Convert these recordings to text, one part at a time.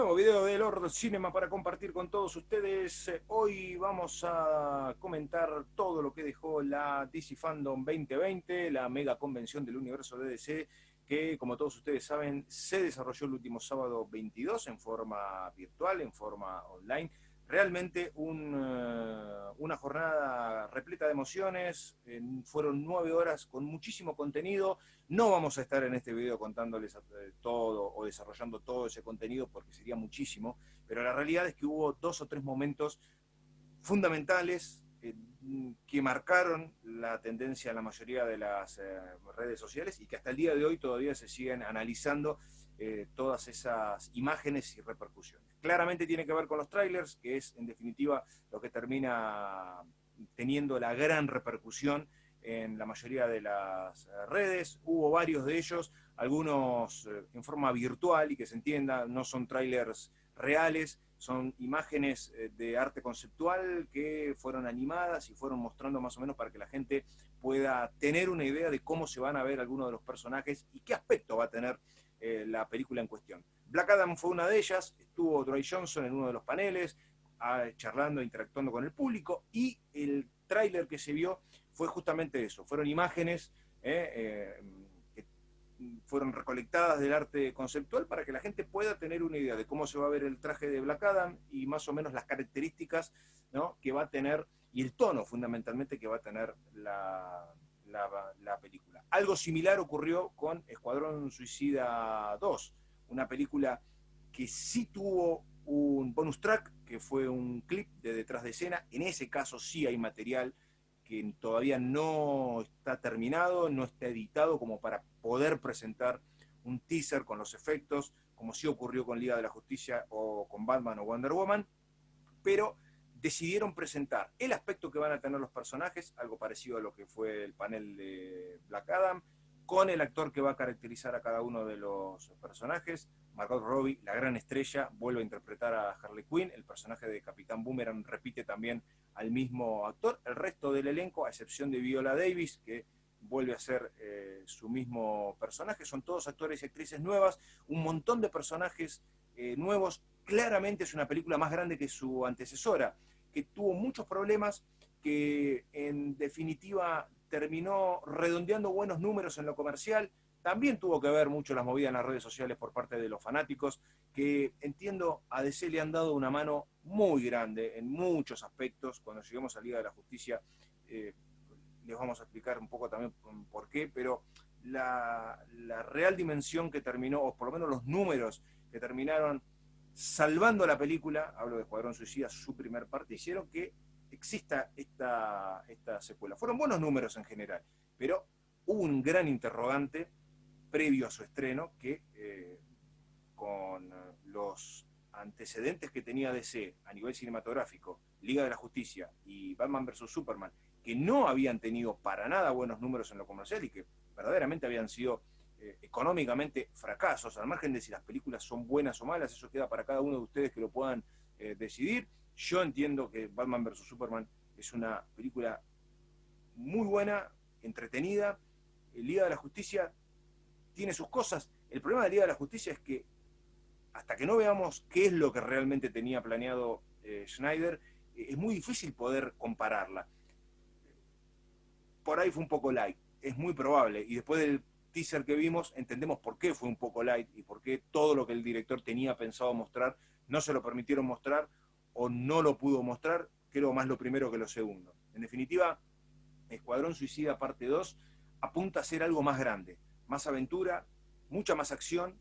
nuevo video de Lord Cinema para compartir con todos ustedes. Hoy vamos a comentar todo lo que dejó la DC Fandom 2020, la mega convención del universo de DC, que como todos ustedes saben se desarrolló el último sábado 22 en forma virtual, en forma online. Realmente una jornada repleta de emociones, fueron 9 horas con muchísimo contenido. No vamos a estar en este video contándoles todo o desarrollando todo ese contenido porque sería muchísimo, pero la realidad es que hubo 2 o 3 momentos fundamentales que marcaron la tendencia en la mayoría de las redes sociales y que hasta el día de hoy todavía se siguen analizando todas esas imágenes y repercusiones. Claramente tiene que ver con los trailers, que es en definitiva lo que termina teniendo la gran repercusión en la mayoría de las redes. Hubo varios de ellos, algunos en forma virtual y que se entienda, no son trailers reales, son imágenes de arte conceptual que fueron animadas y fueron mostrando más o menos para que la gente pueda tener una idea de cómo se van a ver algunos de los personajes y qué aspecto va a tener la película en cuestión. Black Adam fue una de ellas, estuvo Dwayne Johnson en uno de los paneles, charlando, interactuando con el público, y el tráiler que se vio fue justamente eso, fueron imágenes que fueron recolectadas del arte conceptual para que la gente pueda tener una idea de cómo se va a ver el traje de Black Adam y más o menos las características, ¿no?, que va a tener y el tono fundamentalmente que va a tener la película. Algo similar ocurrió con Escuadrón Suicida 2, una película que sí tuvo un bonus track, que fue un clip de detrás de escena. En ese caso sí hay material que todavía no está terminado, no está editado como para poder presentar un teaser con los efectos, como sí ocurrió con Liga de la Justicia o con Batman o Wonder Woman, pero decidieron presentar el aspecto que van a tener los personajes, algo parecido a lo que fue el panel de Black Adam, con el actor que va a caracterizar a cada uno de los personajes. Margot Robbie, la gran estrella, vuelve a interpretar a Harley Quinn. El personaje de Capitán Boomerang repite también al mismo actor. El resto del elenco, a excepción de Viola Davis, que vuelve a ser su mismo personaje, son todos actores y actrices nuevas, un montón de personajes nuevos. Claramente es una película más grande que su antecesora, que tuvo muchos problemas, que en definitiva terminó redondeando buenos números en lo comercial. También tuvo que ver mucho las movidas en las redes sociales por parte de los fanáticos, que entiendo a DC le han dado una mano muy grande en muchos aspectos. Cuando lleguemos a Liga de la Justicia les vamos a explicar un poco también por qué, pero la real dimensión que terminó, o por lo menos los números que terminaron salvando la película, hablo de Escuadrón Suicida, su primer parte, hicieron que exista esta secuela. Fueron buenos números en general, pero hubo un gran interrogante previo a su estreno que con los antecedentes que tenía DC a nivel cinematográfico, Liga de la Justicia y Batman vs. Superman, que no habían tenido para nada buenos números en lo comercial y que verdaderamente habían sido económicamente fracasos, al margen de si las películas son buenas o malas, eso queda para cada uno de ustedes que lo puedan decidir. Yo entiendo que Batman vs. Superman es una película muy buena, entretenida. Liga de la Justicia tiene sus cosas. El problema de Liga de la Justicia es que hasta que no veamos qué es lo que realmente tenía planeado Schneider, es muy difícil poder compararla. Por ahí fue un poco light, es muy probable, y después del teaser que vimos entendemos por qué fue un poco light y por qué todo lo que el director tenía pensado mostrar no se lo permitieron mostrar o no lo pudo mostrar, creo más lo primero que lo segundo. En definitiva, Escuadrón Suicida parte 2 apunta a ser algo más grande, más aventura, mucha más acción.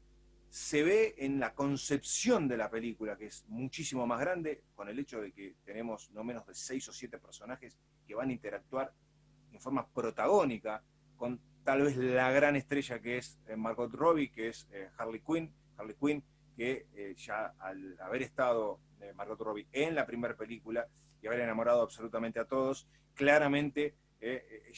Se ve en la concepción de la película, que es muchísimo más grande, con el hecho de que tenemos no menos de 6 o 7 personajes que van a interactuar en forma protagónica con tal vez la gran estrella que es Margot Robbie, que es Harley Quinn. Harley Quinn, que ya al haber estado Margot Robbie en la primera película y haber enamorado absolutamente a todos, claramente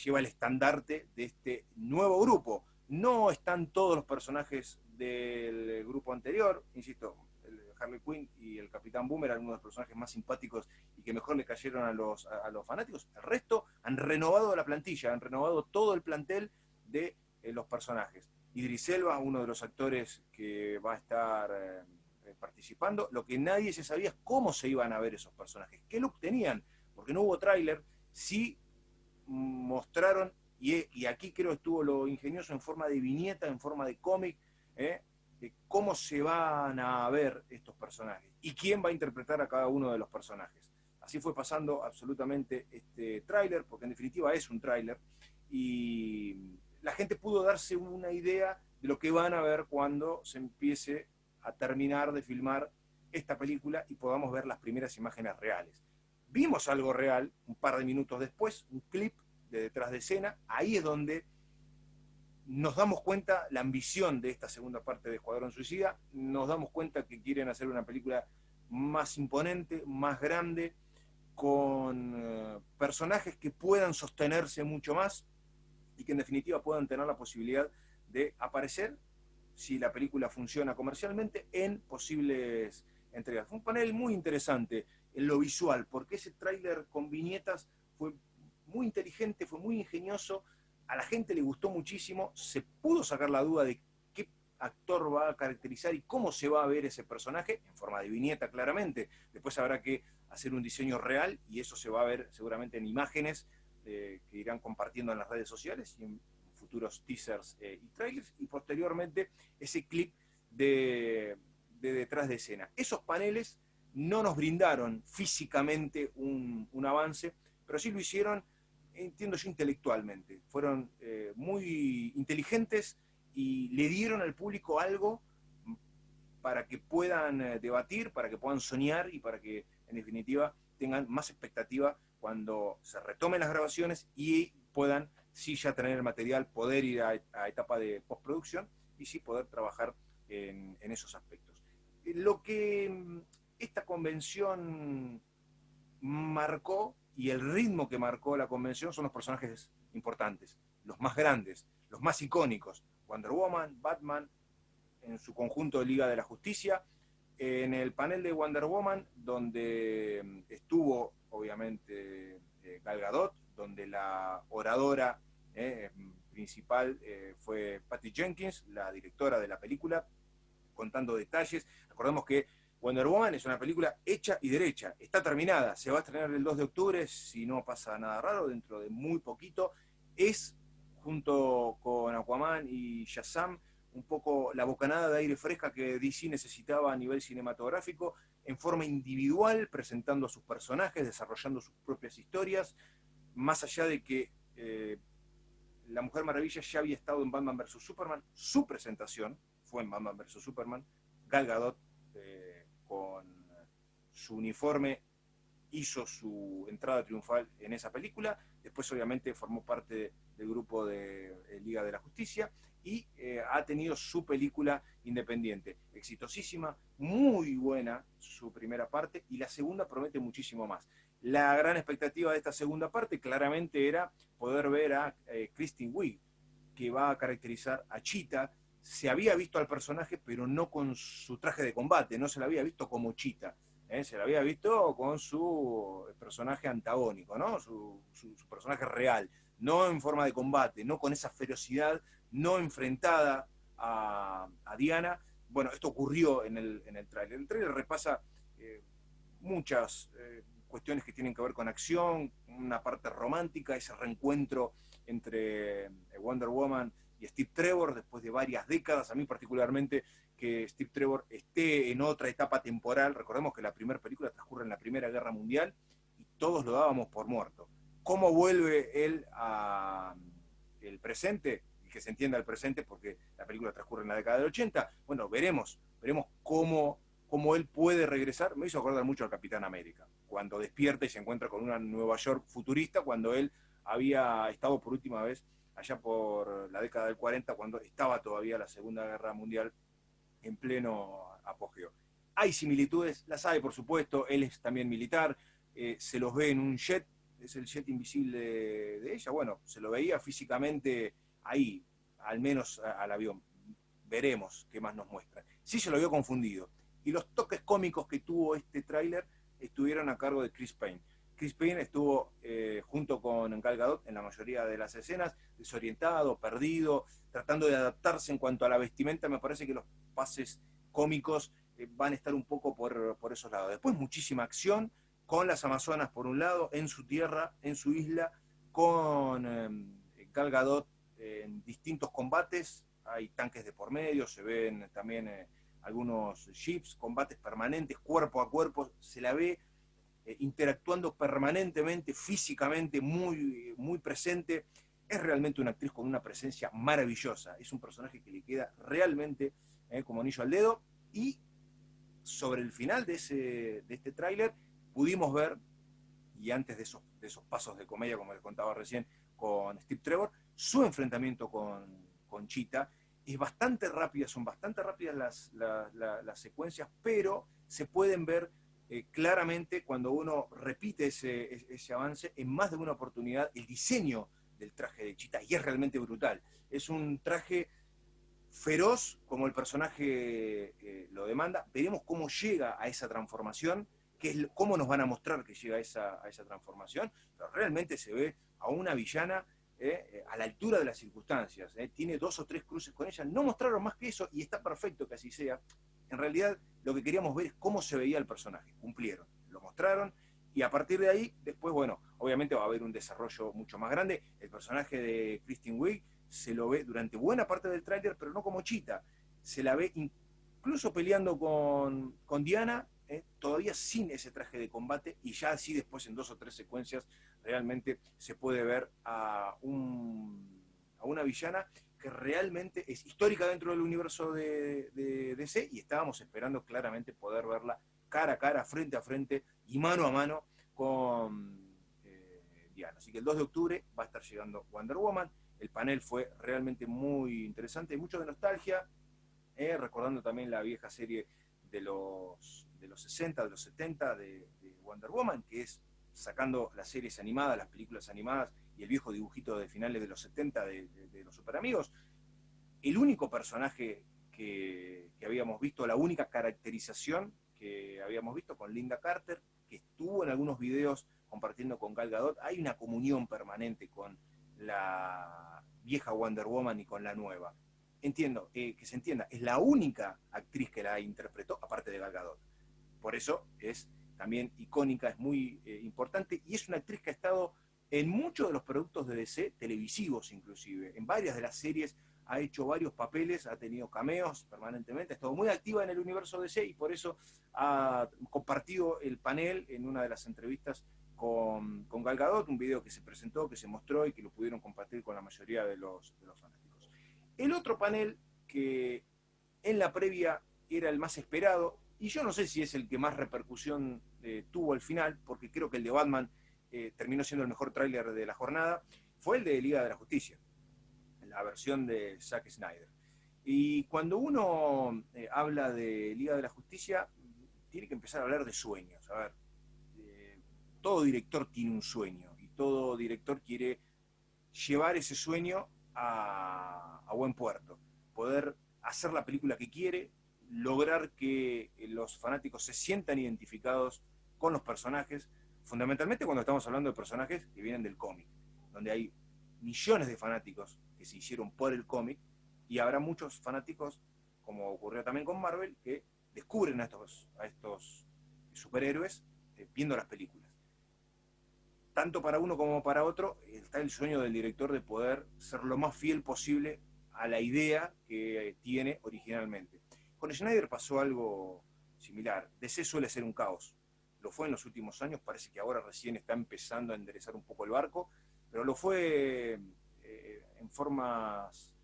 lleva el estandarte de este nuevo grupo. No están todos los personajes del grupo anterior, insisto, el Harley Quinn y el Capitán Boomerang, uno de los personajes más simpáticos y que mejor le cayeron a los fanáticos. El resto han renovado la plantilla, han renovado todo el plantel de los personajes. Idris Elba, uno de los actores que va a estar anticipando. Lo que nadie se sabía es cómo se iban a ver esos personajes, qué look tenían, porque no hubo tráiler, sí mostraron, y aquí creo estuvo lo ingenioso, en forma de viñeta, en forma de cómic, de cómo se van a ver estos personajes y quién va a interpretar a cada uno de los personajes. Así fue pasando absolutamente este tráiler, porque en definitiva es un tráiler, y la gente pudo darse una idea de lo que van a ver cuando se empiece a terminar de filmar esta película y podamos ver las primeras imágenes reales. Vimos algo real un par de minutos después, un clip de detrás de escena, ahí es donde nos damos cuenta la ambición de esta segunda parte de Escuadrón Suicida, nos damos cuenta que quieren hacer una película más imponente, más grande, con personajes que puedan sostenerse mucho más y que en definitiva puedan tener la posibilidad de aparecer, si la película funciona comercialmente, en posibles entregas. Fue un panel muy interesante en lo visual, porque ese tráiler con viñetas fue muy inteligente, fue muy ingenioso, a la gente le gustó muchísimo, se pudo sacar la duda de qué actor va a caracterizar y cómo se va a ver ese personaje, en forma de viñeta claramente. Después habrá que hacer un diseño real y eso se va a ver seguramente en imágenes que irán compartiendo en las redes sociales y en futuros teasers y trailers, y posteriormente ese clip de detrás de escena. Esos paneles no nos brindaron físicamente un avance, pero sí lo hicieron, entiendo yo, intelectualmente. Fueron muy inteligentes y le dieron al público algo para que puedan debatir, para que puedan soñar y para que, en definitiva, tengan más expectativa cuando se retomen las grabaciones y puedan, sí, ya tener el material, poder ir a etapa de postproducción y sí poder trabajar en esos aspectos. Lo que esta convención marcó y el ritmo que marcó la convención son los personajes importantes, los más grandes, los más icónicos. Wonder Woman, Batman, en su conjunto de Liga de la Justicia. En el panel de Wonder Woman, donde estuvo obviamente Gal Gadot, donde la oradora principal fue Patty Jenkins, la directora de la película, contando detalles. Recordemos que Wonder Woman es una película hecha y derecha, está terminada, se va a estrenar el 2 de octubre, si no pasa nada raro, dentro de muy poquito. Es, junto con Aquaman y Shazam, un poco la bocanada de aire fresca que DC necesitaba a nivel cinematográfico, en forma individual, presentando a sus personajes, desarrollando sus propias historias, más allá de que la Mujer Maravilla ya había estado en Batman vs. Superman, su presentación fue en Batman vs. Superman, Gal Gadot con su uniforme hizo su entrada triunfal en esa película, después obviamente formó parte del grupo de Liga de la Justicia y ha tenido su película independiente, exitosísima, muy buena su primera parte y la segunda promete muchísimo más. La gran expectativa de esta segunda parte claramente era poder ver a Kristen Wiig, que va a caracterizar a Cheetah. Se había visto al personaje, pero no con su traje de combate, no se la había visto como Cheetah. Se la había visto con su personaje antagónico, ¿no? Su personaje real, no en forma de combate, no con esa ferocidad, no enfrentada a Diana. Bueno, esto ocurrió en el tráiler. El tráiler repasa muchas cuestiones que tienen que ver con acción, una parte romántica, ese reencuentro entre Wonder Woman y Steve Trevor después de varias décadas. A mí particularmente que Steve Trevor esté en otra etapa temporal. Recordemos que la primera película transcurre en la Primera Guerra Mundial y todos lo dábamos por muerto. ¿Cómo vuelve él al presente? Y que se entienda el presente porque la película transcurre en la década del 80. Bueno, veremos cómo él puede regresar. Me hizo acordar mucho al Capitán América, cuando despierta y se encuentra con una Nueva York futurista, cuando él había estado por última vez allá por la década del 40, cuando estaba todavía la Segunda Guerra Mundial en pleno apogeo. Hay similitudes, las hay por supuesto, él es también militar, se los ve en un jet, es el jet invisible de ella, bueno, se lo veía físicamente ahí, al menos al avión. Veremos qué más nos muestran. Sí se lo vio confundido. Y los toques cómicos que tuvo este tráiler estuvieron a cargo de Chris Pine. Chris Pine estuvo junto con Gal Gadot en la mayoría de las escenas, desorientado, perdido, tratando de adaptarse en cuanto a la vestimenta. Me parece que los pases cómicos van a estar un poco por esos lados. Después muchísima acción con las Amazonas por un lado, en su tierra, en su isla, con Gal Gadot en distintos combates, hay tanques de por medio, se ven también algunos jeeps, combates permanentes, cuerpo a cuerpo, se la ve interactuando permanentemente, físicamente muy presente. Es realmente una actriz con una presencia maravillosa, es un personaje que le queda realmente como anillo al dedo. Y sobre el final de este tráiler pudimos ver, y antes de esos pasos de comedia, como les contaba recién, con Steve Trevor, su enfrentamiento con Cheetah. Es bastante rápida, son bastante rápidas las secuencias, pero se pueden ver claramente cuando uno repite ese avance en más de una oportunidad. El diseño del traje de Cheetah, y es realmente brutal. Es un traje feroz, como el personaje lo demanda. Veremos cómo llega a esa transformación, cómo nos van a mostrar que llega a esa transformación, pero realmente se ve a una villana a la altura de las circunstancias. Tiene 2 o 3 cruces con ella, no mostraron más que eso, y está perfecto que así sea. En realidad, lo que queríamos ver es cómo se veía el personaje. Cumplieron, lo mostraron, y a partir de ahí, después, bueno, obviamente va a haber un desarrollo mucho más grande. El personaje de Kristen Wiig se lo ve durante buena parte del tráiler, pero no como Cheetah. Se la ve incluso peleando con Diana, todavía sin ese traje de combate, y ya así después en 2 o 3 secuencias realmente se puede ver a una villana que realmente es histórica dentro del universo de DC, y estábamos esperando claramente poder verla cara a cara, frente a frente y mano a mano con Diana. Así que el 2 de octubre va a estar llegando Wonder Woman. El panel fue realmente muy interesante, mucho de nostalgia, recordando también la vieja serie de los 60, de los 70 de Wonder Woman, que es sacando las series animadas, las películas animadas y el viejo dibujito de finales de los 70 de los Super Amigos, el único personaje que habíamos visto, la única caracterización que habíamos visto con Linda Carter, que estuvo en algunos videos compartiendo con Gal Gadot. Hay una comunión permanente con la vieja Wonder Woman y con la nueva. Entiendo, que se entienda, es la única actriz que la interpretó, aparte de Gal Gadot. Por eso es también icónica, es muy importante, y es una actriz que ha estado en muchos de los productos de DC, televisivos inclusive, en varias de las series ha hecho varios papeles, ha tenido cameos permanentemente, ha estado muy activa en el universo DC, y por eso ha compartido el panel en una de las entrevistas con Gal Gadot, un video que se presentó, que se mostró y que lo pudieron compartir con la mayoría de los fanáticos. El otro panel que en la previa era el más esperado, y yo no sé si es el que más repercusión tuvo al final, porque creo que el de Batman terminó siendo el mejor tráiler de la jornada, fue el de Liga de la Justicia, la versión de Zack Snyder. Y cuando uno habla de Liga de la Justicia, tiene que empezar a hablar de sueños. A ver, todo director tiene un sueño, y todo director quiere llevar ese sueño a buen puerto, poder hacer la película que quiere, lograr que los fanáticos se sientan identificados con los personajes, fundamentalmente cuando estamos hablando de personajes que vienen del cómic, donde hay millones de fanáticos que se hicieron por el cómic, y habrá muchos fanáticos, como ocurrió también con Marvel, que descubren a estos superhéroes viendo las películas. Tanto para uno como para otro está el sueño del director de poder ser lo más fiel posible a la idea que tiene originalmente. Con Snyder pasó algo similar. DC suele ser un caos. Lo fue en los últimos años, parece que ahora recién está empezando a enderezar un poco el barco, pero lo fue en formas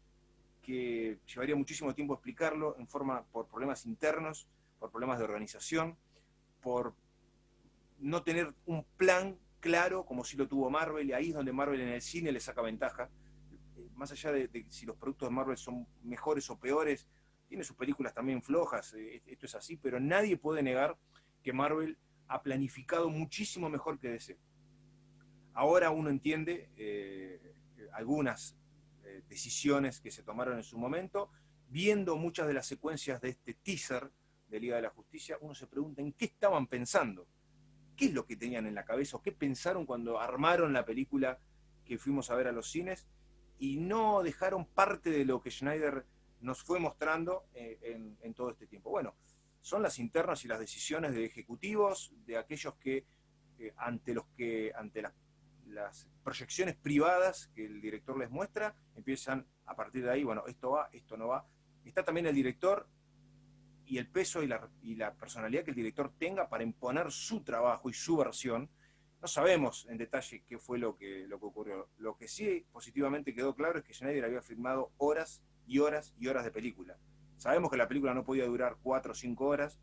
que llevaría muchísimo tiempo explicarlo, por problemas internos, por problemas de organización, por no tener un plan claro como sí lo tuvo Marvel, y ahí es donde Marvel en el cine le saca ventaja. Más allá de si los productos de Marvel son mejores o peores, tiene sus películas también flojas, esto es así, pero nadie puede negar que Marvel ha planificado muchísimo mejor que DC. Ahora uno entiende algunas decisiones que se tomaron en su momento. Viendo muchas de las secuencias de este teaser de Liga de la Justicia, uno se pregunta en qué estaban pensando, qué es lo que tenían en la cabeza, o qué pensaron cuando armaron la película que fuimos a ver a los cines, y no dejaron parte de lo que Snyder nos fue mostrando en todo este tiempo. Bueno, son las internas y las decisiones de ejecutivos, de aquellos que, ante las proyecciones privadas que el director les muestra, empiezan a partir de ahí, bueno, esto va, esto no va. Está también el director y el peso y la personalidad que el director tenga para imponer su trabajo y su versión. No sabemos en detalle qué fue lo que ocurrió. Lo que sí positivamente quedó claro es que Schneider había filmado horas y horas y horas de película. Sabemos que la película no podía durar 4 o 5 horas,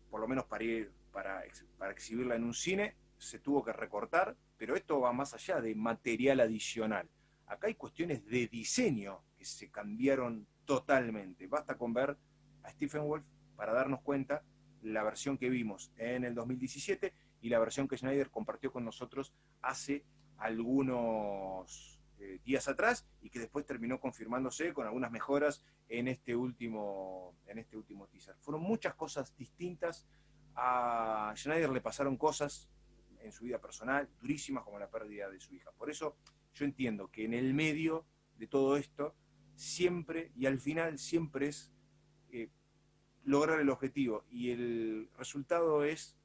por lo menos para exhibirla en un cine, se tuvo que recortar, pero esto va más allá de material adicional. Acá hay cuestiones de diseño que se cambiaron totalmente. Basta con ver a Stephen Wolf para darnos cuenta la versión que vimos en el 2017 y la versión que Schneider compartió con nosotros hace algunos días atrás y que después terminó confirmándose con algunas mejoras en este último teaser. Fueron muchas cosas distintas. A Schneider le pasaron cosas en su vida personal durísimas, como la pérdida de su hija. Por eso yo entiendo que en el medio de todo esto siempre y al final siempre es lograr el objetivo y el resultado es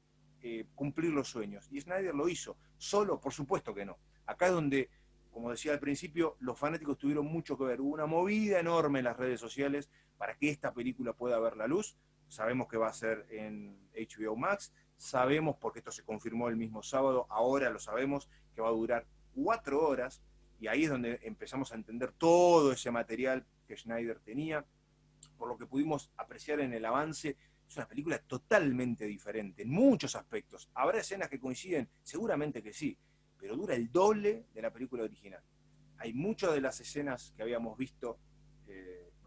cumplir los sueños. Y Schneider lo hizo. Solo, por supuesto que no. Acá es donde, como decía al principio, los fanáticos tuvieron mucho que ver. Hubo una movida enorme en las redes sociales para que esta película pueda ver la luz. Sabemos que va a ser en HBO Max. Sabemos, porque esto se confirmó el mismo sábado, ahora lo sabemos, que va a durar 4 horas. Y ahí es donde empezamos a entender todo ese material que Schneider tenía. Por lo que pudimos apreciar en el avance, es una película totalmente diferente en muchos aspectos. ¿Habrá escenas que coinciden? Seguramente que sí, pero dura el doble de la película original. Hay muchas de las escenas que habíamos visto,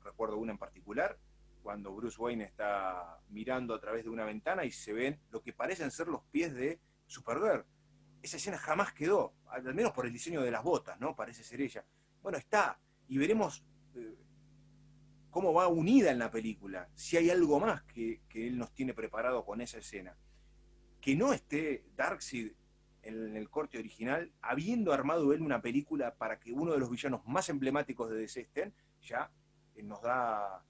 recuerdo una en particular, cuando Bruce Wayne está mirando a través de una ventana y se ven lo que parecen ser los pies de Supergirl. Esa escena jamás quedó, al menos por el diseño de las botas, ¿no? Parece ser ella. Bueno, está, y veremos cómo va unida en la película, si hay algo más que él nos tiene preparado con esa escena. Que no esté Darkseid en el corte original, habiendo armado él una película para que uno de los villanos más emblemáticos de DC estén, ya nos da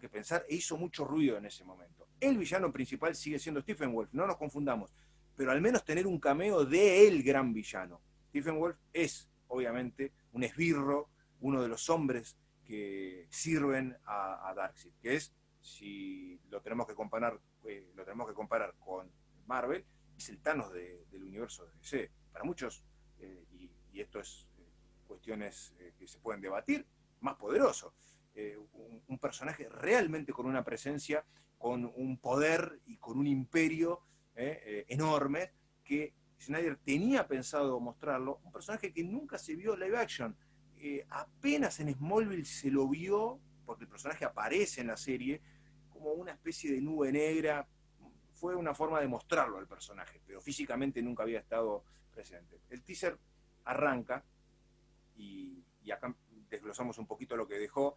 que pensar, e hizo mucho ruido en ese momento. El villano principal sigue siendo Stephen Wolf, no nos confundamos, pero al menos tener un cameo de el gran villano. Stephen Wolf es, obviamente, un esbirro, uno de los hombres que sirven a Darkseid, que es, si lo tenemos que comparar con Marvel, es el Thanos del universo de DC. Para muchos, y esto es cuestiones que se pueden debatir, más poderoso. Un personaje realmente con una presencia, con un poder y con un imperio enorme que Snyder tenía pensado mostrarlo, un personaje que nunca se vio live action. Apenas en Smallville se lo vio, porque el personaje aparece en la serie, como una especie de nube negra. Fue una forma de mostrarlo al personaje, pero físicamente nunca había estado presente. El teaser arranca, y acá desglosamos un poquito lo que dejó,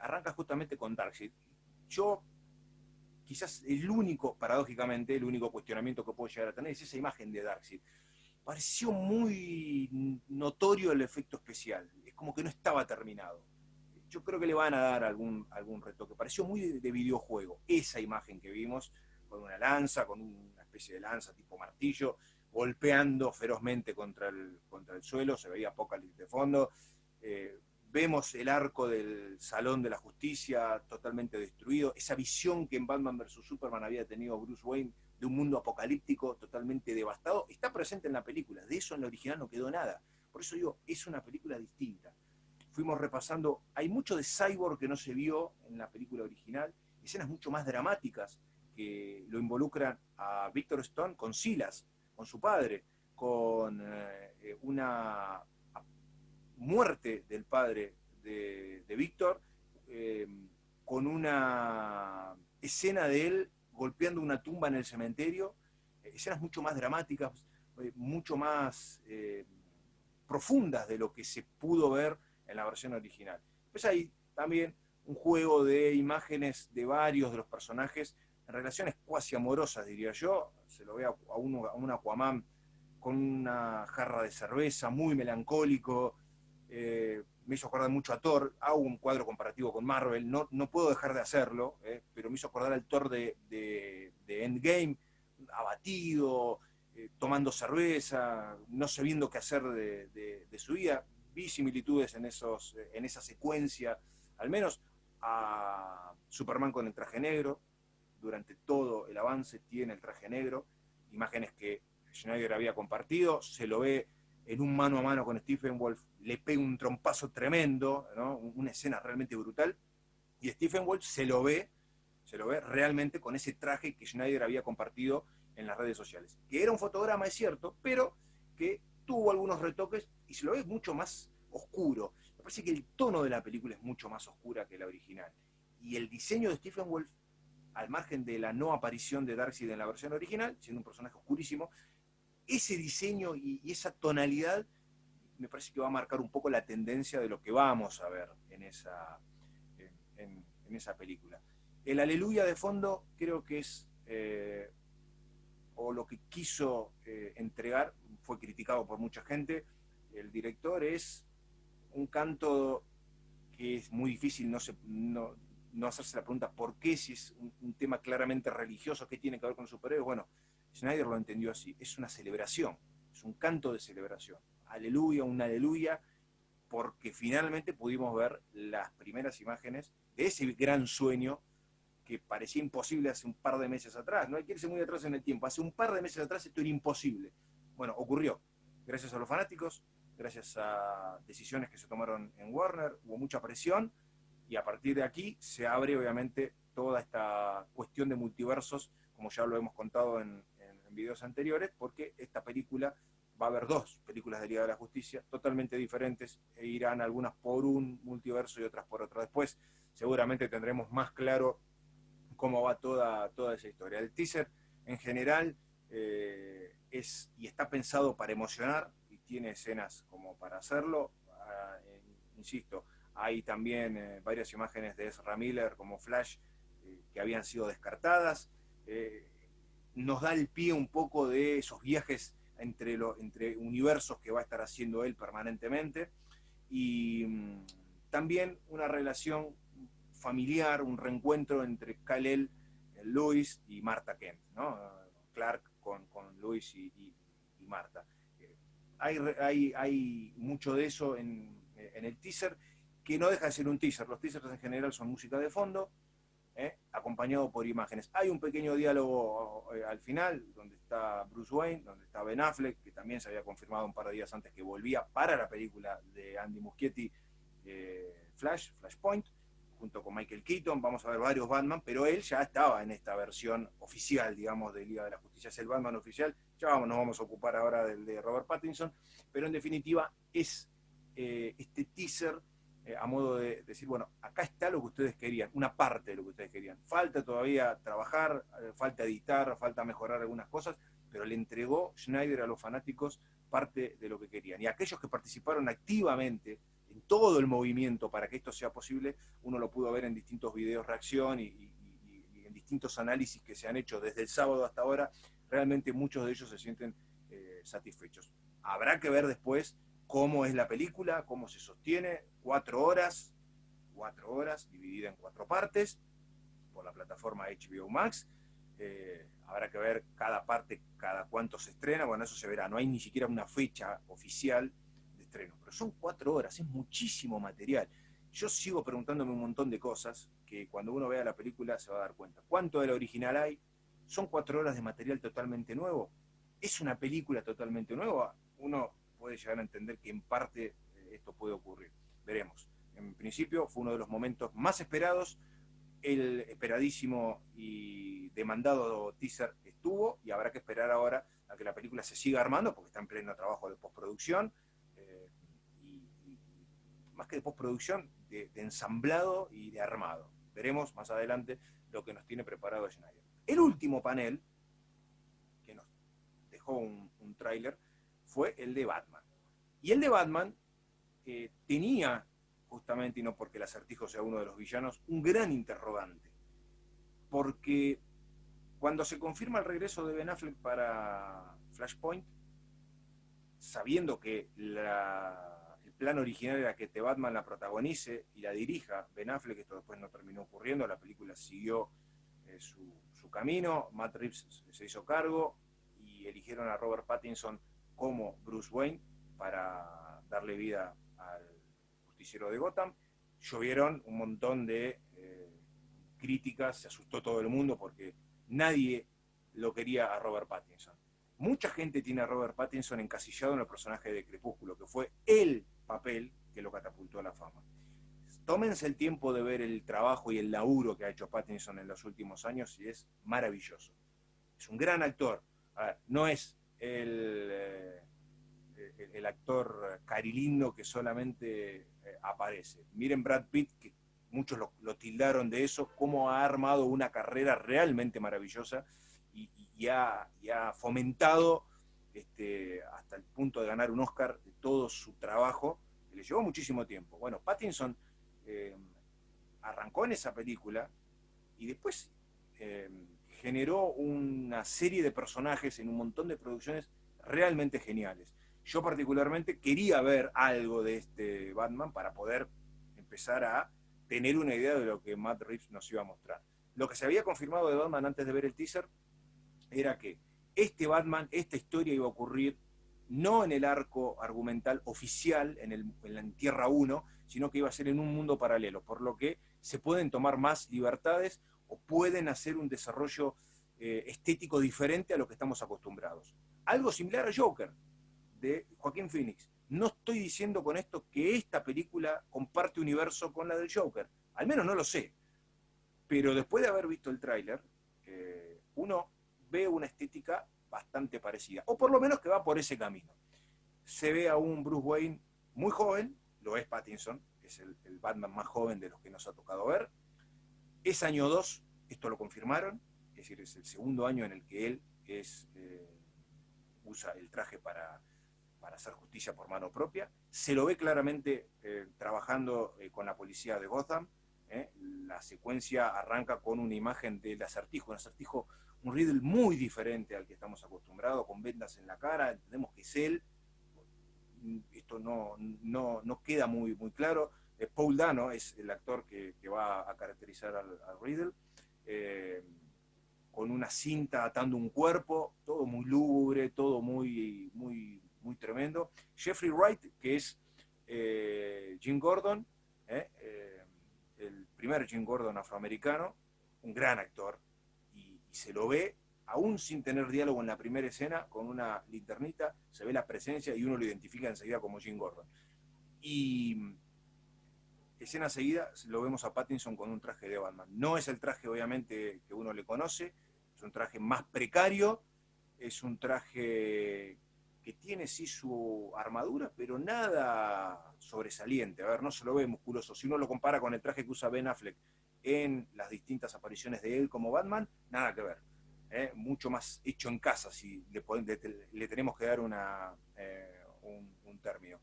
arranca justamente con Darkseid. Yo, quizás paradójicamente, el único cuestionamiento que puedo llegar a tener es esa imagen de Darkseid. Pareció muy notorio el efecto especial, es como que no estaba terminado. Yo creo que le van a dar algún retoque. Pareció muy de videojuego, esa imagen que vimos, con una lanza, con una especie de lanza tipo martillo, golpeando ferozmente contra el suelo, se veía Apocalypse de fondo. Vemos el arco del Salón de la Justicia totalmente destruido, esa visión que en Batman vs. Superman había tenido Bruce Wayne de un mundo apocalíptico totalmente devastado, está presente en la película. De eso en la original no quedó nada. Por eso digo, es una película distinta. Fuimos repasando, hay mucho de Cyborg que no se vio en la película original, escenas mucho más dramáticas que lo involucran a Victor Stone con Silas, con su padre, con una muerte del padre de Víctor, con una escena de él golpeando una tumba en el cementerio, escenas mucho más dramáticas, mucho más profundas de lo que se pudo ver en la versión original. Pues hay también un juego de imágenes de varios de los personajes en relaciones cuasi amorosas, diría yo. Se lo ve a un Aquaman con una jarra de cerveza, muy melancólico, me hizo acordar mucho a Thor. Hago un cuadro comparativo con Marvel, no puedo dejar de hacerlo, pero me hizo acordar al Thor de Endgame, abatido, tomando cerveza, no sabiendo qué hacer de su vida. Vi similitudes en esa secuencia, al menos a Superman con el traje negro. Durante todo el avance tiene el traje negro, imágenes que Schneider había compartido, se lo ve en un mano a mano con Stephen Wolf, le pega un trompazo tremendo, ¿no? Una escena realmente brutal, y Stephen Wolf se lo ve realmente con ese traje que Schneider había compartido en las redes sociales, que era un fotograma, es cierto, pero que tuvo algunos retoques y se lo ve mucho más oscuro. Me parece que el tono de la película es mucho más oscura que la original. Y el diseño de Stephen Wolf, al margen de la no aparición de Darkseid en la versión original, siendo un personaje oscurísimo, ese diseño y esa tonalidad me parece que va a marcar un poco la tendencia de lo que vamos a ver en esa película. El aleluya de fondo creo que es, o lo que quiso entregar, fue criticado por mucha gente, el director, es un canto que es muy difícil no hacerse la pregunta por qué, si es un tema claramente religioso, qué tiene que ver con los superhéroes. Bueno, Schneider lo entendió así, es una celebración, es un canto de celebración. Aleluya, un aleluya, porque finalmente pudimos ver las primeras imágenes de ese gran sueño que parecía imposible hace un par de meses atrás. No hay que irse muy atrás en el tiempo. Hace un par de meses atrás esto era imposible. Bueno, ocurrió. Gracias a los fanáticos, gracias a decisiones que se tomaron en Warner, hubo mucha presión, y a partir de aquí se abre obviamente toda esta cuestión de multiversos, como ya lo hemos contado en videos anteriores, porque esta película va a haber dos películas de Liga de la Justicia totalmente diferentes, e irán algunas por un multiverso y otras por otro. Después seguramente tendremos más claro cómo va toda esa historia. El teaser en general es y está pensado para emocionar y tiene escenas como para hacerlo. Insisto, hay también varias imágenes de Ezra Miller como Flash que habían sido descartadas. Nos da el pie un poco de esos viajes entre universos que va a estar haciendo él permanentemente. Y también una relación familiar, un reencuentro entre Kal-El, Lois y Martha Kent, ¿no? Clark con Lois y Martha. Hay mucho de eso en el teaser, que no deja de ser un teaser. Los teasers en general son música de fondo, acompañado por imágenes. Hay un pequeño diálogo al final, donde está Bruce Wayne, donde está Ben Affleck, que también se había confirmado un par de días antes que volvía para la película de Andy Muschietti, Flashpoint, junto con Michael Keaton. Vamos a ver varios Batman, pero él ya estaba en esta versión oficial, digamos, de Liga de la Justicia. Es el Batman oficial. Ya nos vamos a ocupar ahora del de Robert Pattinson, pero en definitiva es este teaser a modo de decir, bueno, acá está lo que ustedes querían, una parte de lo que ustedes querían. Falta todavía trabajar, falta editar, falta mejorar algunas cosas, pero le entregó Schneider a los fanáticos parte de lo que querían. Y aquellos que participaron activamente en todo el movimiento para que esto sea posible, uno lo pudo ver en distintos videos reacción y en distintos análisis que se han hecho desde el sábado hasta ahora. Realmente muchos de ellos se sienten satisfechos. Habrá que ver después cómo es la película, cómo se sostiene. 4 horas dividida en 4 partes por la plataforma HBO Max. Habrá que ver cada parte, cada cuánto se estrena. Bueno, eso se verá. No hay ni siquiera una fecha oficial de estreno, pero son 4 horas, es muchísimo material. Yo sigo preguntándome un montón de cosas que cuando uno vea la película se va a dar cuenta. ¿Cuánto de la original hay? ¿Son 4 horas de material totalmente nuevo? ¿Es una película totalmente nueva? Uno puede llegar a entender que en parte esto puede ocurrir. Veremos. En principio fue uno de los momentos más esperados. El esperadísimo y demandado teaser estuvo, y habrá que esperar ahora a que la película se siga armando, porque está en pleno trabajo de postproducción, y más que de postproducción, de ensamblado y de armado. Veremos más adelante lo que nos tiene preparado Schneider. El último panel que nos dejó un tráiler fue el de Batman. Y el de Batman tenía, justamente, y no porque el Acertijo sea uno de los villanos, un gran interrogante. Porque cuando se confirma el regreso de Ben Affleck para Flashpoint, sabiendo que el plan original era que The Batman la protagonice y la dirija Ben Affleck. Esto después no terminó ocurriendo, la película siguió su camino, Matt Reeves se hizo cargo y eligieron a Robert Pattinson como Bruce Wayne para darle vida al justiciero de Gotham. Llovieron un montón de críticas, se asustó todo el mundo porque nadie lo quería a Robert Pattinson. Mucha gente tiene a Robert Pattinson encasillado en el personaje de Crepúsculo, que fue el papel que lo catapultó a la fama. Tómense el tiempo de ver el trabajo y el laburo que ha hecho Pattinson en los últimos años y es maravilloso. Es un gran actor. A ver, no es el actor carilindo que solamente aparece. Miren Brad Pitt, que muchos lo tildaron de eso, cómo ha armado una carrera realmente maravillosa y ha fomentado hasta el punto de ganar un Oscar de todo su trabajo, que le llevó muchísimo tiempo. Bueno, Pattinson arrancó en esa película y después generó una serie de personajes en un montón de producciones realmente geniales. Yo particularmente quería ver algo de este Batman para poder empezar a tener una idea de lo que Matt Reeves nos iba a mostrar. Lo que se había confirmado de Batman antes de ver el teaser era que este Batman, esta historia iba a ocurrir no en el arco argumental oficial, en Tierra 1, sino que iba a ser en un mundo paralelo, por lo que se pueden tomar más libertades o pueden hacer un desarrollo estético diferente a lo que estamos acostumbrados. Algo similar a Joker, de Joaquín Phoenix. No estoy diciendo con esto que esta película comparte universo con la del Joker, al menos no lo sé, pero después de haber visto el tráiler, uno ve una estética bastante parecida, o por lo menos que va por ese camino. Se ve a un Bruce Wayne muy joven, lo es Pattinson, que es el Batman más joven de los que nos ha tocado ver. Es año 2, esto lo confirmaron, es decir, es el segundo año en el que él usa el traje para hacer justicia por mano propia. Se lo ve claramente trabajando con la policía de Gotham. La secuencia arranca con una imagen del acertijo, un Riddle muy diferente al que estamos acostumbrados, con vendas en la cara, entendemos que es él. Esto no queda muy claro. Paul Dano es el actor que va a caracterizar al Riddle, con una cinta atando un cuerpo, todo muy lúgubre, todo muy tremendo. Jeffrey Wright, que es Jim Gordon, el primer Jim Gordon afroamericano, un gran actor, y se lo ve, aún sin tener diálogo en la primera escena, con una linternita, se ve la presencia y uno lo identifica enseguida como Jim Gordon. Y escena seguida lo vemos a Pattinson con un traje de Batman. No es el traje, obviamente, que uno le conoce, es un traje más precario, es un traje que tiene sí su armadura, pero nada sobresaliente. A ver, no se lo ve musculoso. Si uno lo compara con el traje que usa Ben Affleck en las distintas apariciones de él como Batman, nada que ver. Mucho más hecho en casa, si le tenemos que dar un término.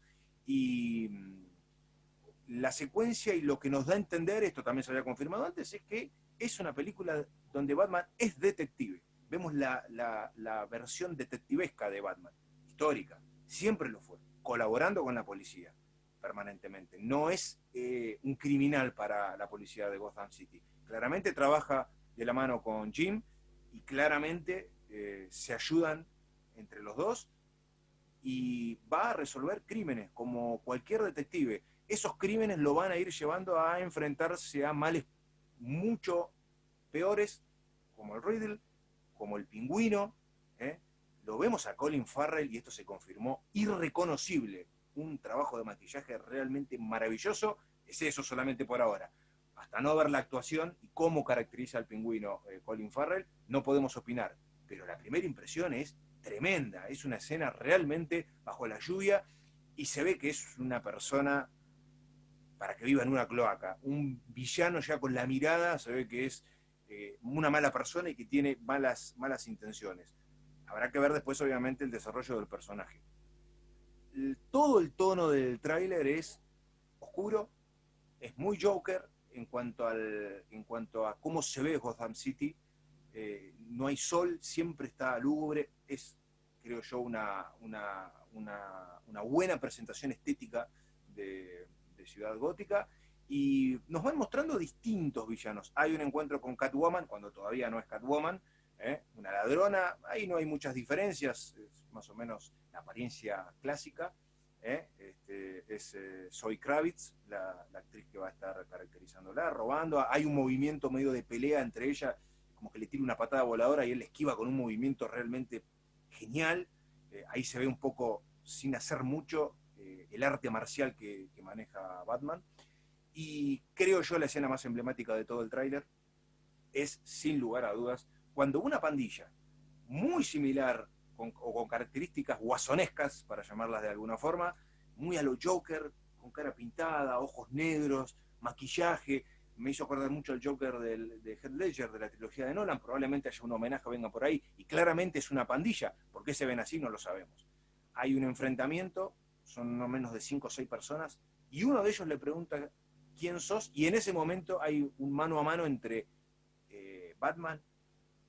Y la secuencia y lo que nos da a entender, esto también se había confirmado antes, es que es una película donde Batman es detective. Vemos la versión detectivesca de Batman, histórica, siempre lo fue, colaborando con la policía permanentemente. No es un criminal para la policía de Gotham City. Claramente trabaja de la mano con Jim y claramente se ayudan entre los dos y va a resolver crímenes como cualquier detective. Esos crímenes lo van a ir llevando a enfrentarse a males mucho peores, como el Riddle, como el Pingüino. Lo vemos a Colin Farrell, y esto se confirmó, irreconocible. Un trabajo de maquillaje realmente maravilloso. Es eso solamente por ahora. Hasta no ver la actuación y cómo caracteriza al Pingüino Colin Farrell, no podemos opinar. Pero la primera impresión es tremenda. Es una escena realmente bajo la lluvia y se ve que es una persona para que viva en una cloaca. Un villano ya con la mirada se ve que es una mala persona y que tiene malas intenciones. Habrá que ver después, obviamente, el desarrollo del personaje. Todo el tono del tráiler es oscuro, es muy Joker en cuanto a cómo se ve Gotham City. No hay sol, siempre está lúgubre. Es, creo yo, una buena presentación estética de Ciudad Gótica, y nos van mostrando distintos villanos. Hay un encuentro con Catwoman, cuando todavía no es Catwoman, una ladrona, ahí no hay muchas diferencias, es más o menos la apariencia clásica. Es Zoe Kravitz, la actriz que va a estar caracterizándola, robando. Hay un movimiento medio de pelea entre ella, como que le tira una patada voladora y él le esquiva con un movimiento realmente genial. Ahí se ve un poco, sin hacer mucho, el arte marcial que maneja Batman. Y creo yo la escena más emblemática de todo el tráiler es, sin lugar a dudas, cuando una pandilla muy similar o con características guasonescas, para llamarlas de alguna forma, muy a lo Joker, con cara pintada, ojos negros, maquillaje. Me hizo acordar mucho al Joker de Heath Ledger, de la trilogía de Nolan. Probablemente haya un homenaje, venga por ahí, y claramente es una pandilla. ¿Por qué se ven así? No lo sabemos. Hay un enfrentamiento, son no menos de 5 o 6 personas, y uno de ellos le pregunta quién sos, y en ese momento hay un mano a mano entre Batman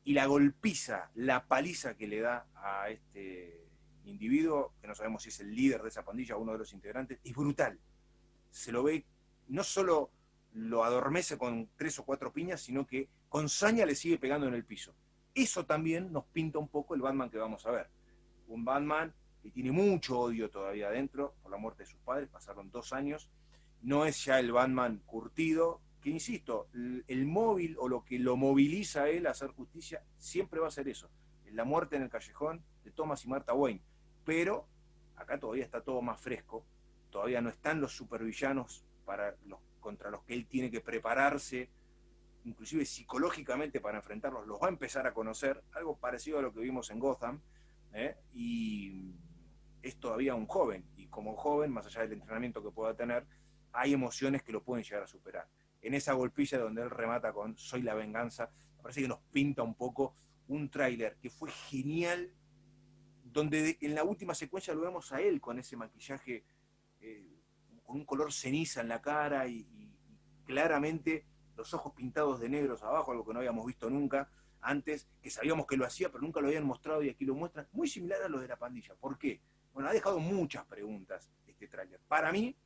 y la golpiza, la paliza que le da a este individuo, que no sabemos si es el líder de esa pandilla o uno de los integrantes, es brutal. Se lo ve, no solo lo adormece con 3 o 4 piñas, sino que con saña le sigue pegando en el piso. Eso también nos pinta un poco el Batman que vamos a ver. Un Batman que tiene mucho odio todavía adentro por la muerte de sus padres, pasaron 2 años. No es ya el Batman curtido, que insisto, el móvil o lo que lo moviliza a él a hacer justicia siempre va a ser eso, la muerte en el callejón de Thomas y Martha Wayne. Pero acá todavía está todo más fresco, todavía no están los supervillanos contra los que él tiene que prepararse, inclusive psicológicamente para enfrentarlos, los va a empezar a conocer, algo parecido a lo que vimos en Gotham, y es todavía un joven, y como joven, más allá del entrenamiento que pueda tener, hay emociones que lo pueden llegar a superar. En esa golpilla donde él remata con "Soy la venganza", me parece que nos pinta un poco un tráiler que fue genial, donde en la última secuencia lo vemos a él con ese maquillaje, eh, con un color ceniza en la cara y claramente los ojos pintados de negros abajo, algo que no habíamos visto nunca antes, que sabíamos que lo hacía, pero nunca lo habían mostrado y aquí lo muestran, muy similar a lo de la pandilla. ¿Por qué? Bueno, ha dejado muchas preguntas este tráiler. Para mí,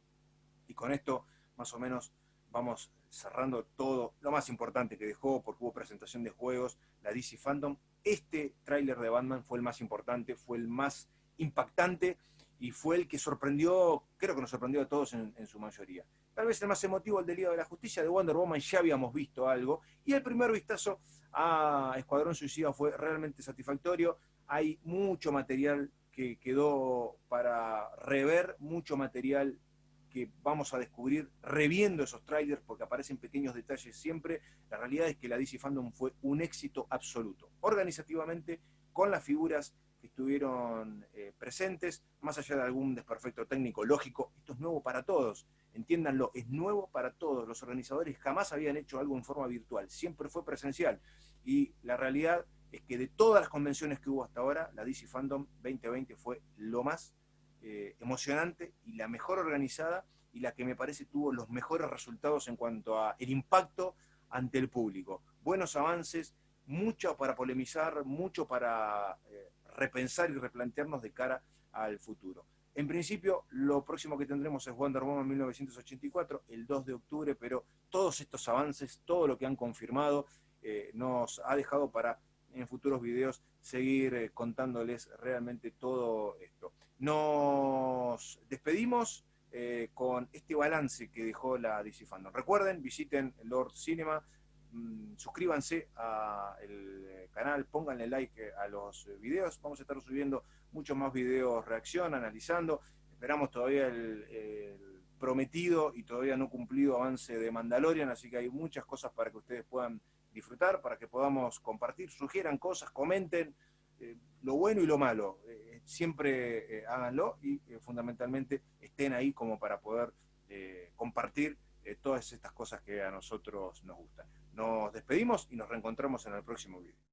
y con esto más o menos vamos cerrando todo lo más importante que dejó, porque hubo presentación de juegos, la DC Fandom, este tráiler de Batman fue el más importante, fue el más impactante y fue el que sorprendió, creo que nos sorprendió a todos en su mayoría. Tal vez el más emotivo, el de Liga de la Justicia, de Wonder Woman, ya habíamos visto algo, y el primer vistazo a Escuadrón Suicida fue realmente satisfactorio. Hay mucho material que quedó para rever, mucho material que vamos a descubrir reviendo esos trailers, porque aparecen pequeños detalles siempre. La realidad es que la DC Fandom fue un éxito absoluto, organizativamente, con las figuras que estuvieron presentes, más allá de algún desperfecto técnico lógico. Esto es nuevo para todos, entiéndanlo, es nuevo para todos. Los organizadores jamás habían hecho algo en forma virtual, siempre fue presencial, y la realidad es que de todas las convenciones que hubo hasta ahora, la DC Fandom 2020 fue lo más emocionante y la mejor organizada, y la que me parece tuvo los mejores resultados en cuanto a el impacto ante el público. Buenos avances, mucho para polemizar, mucho para repensar y replantearnos de cara al futuro. En principio, lo próximo que tendremos es Wonder Woman 1984, el 2 de octubre, pero todos estos avances, todo lo que han confirmado, nos ha dejado para en futuros videos seguir contándoles realmente todo esto. Nos despedimos con este balance que dejó la DC Fandom. Recuerden, visiten Lord Cinema, suscríbanse al canal, pónganle like a los videos. Vamos a estar subiendo muchos más videos reacción, analizando. Esperamos todavía el prometido y todavía no cumplido avance de Mandalorian, así que hay muchas cosas para que ustedes puedan disfrutar, para que podamos compartir, sugieran cosas, comenten lo bueno y lo malo. Siempre háganlo y fundamentalmente estén ahí como para poder compartir todas estas cosas que a nosotros nos gustan. Nos despedimos y nos reencontramos en el próximo video.